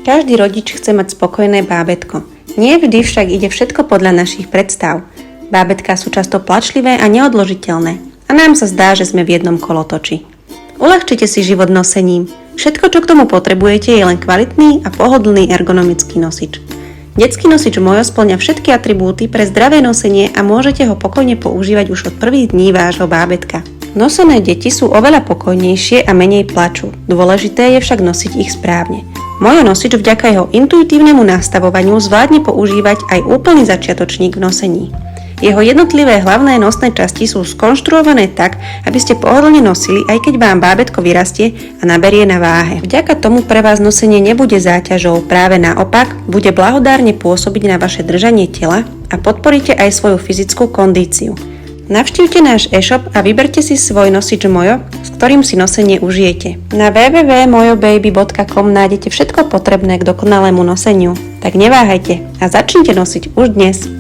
Každý rodič chce mať spokojné bábätko. Nie vždy však ide všetko podľa našich predstav. Bábätká sú často plačlivé a neodložiteľné a nám sa zdá, že sme v jednom kolotoči. Uľahčite si život nosením. Všetko, čo k tomu potrebujete, je len kvalitný a pohodlný ergonomický nosič. Detský nosič Mojo spĺňa všetky atribúty pre zdravé nosenie a môžete ho pokojne používať už od prvých dní vášho bábätka. Nosené deti sú oveľa pokojnejšie a menej plačú. Dôležité je však nosiť ich správne. Mojo nosič vďaka jeho intuitívnemu nastavovaniu zvládne používať aj úplný začiatočník v nosení. Jeho jednotlivé hlavné nosné časti sú skonštruované tak, aby ste pohodlne nosili, aj keď vám bábätko vyrastie a naberie na váhe. Vďaka tomu pre vás nosenie nebude záťažou, práve naopak, bude blahodárne pôsobiť na vaše držanie tela a podporíte aj svoju fyzickú kondíciu. Navštívte náš e-shop a vyberte si svoj nosič Mojo, s ktorým si nosenie užijete. Na www.mojobaby.com nájdete všetko potrebné k dokonalému noseniu. Tak neváhajte a začnite nosiť už dnes.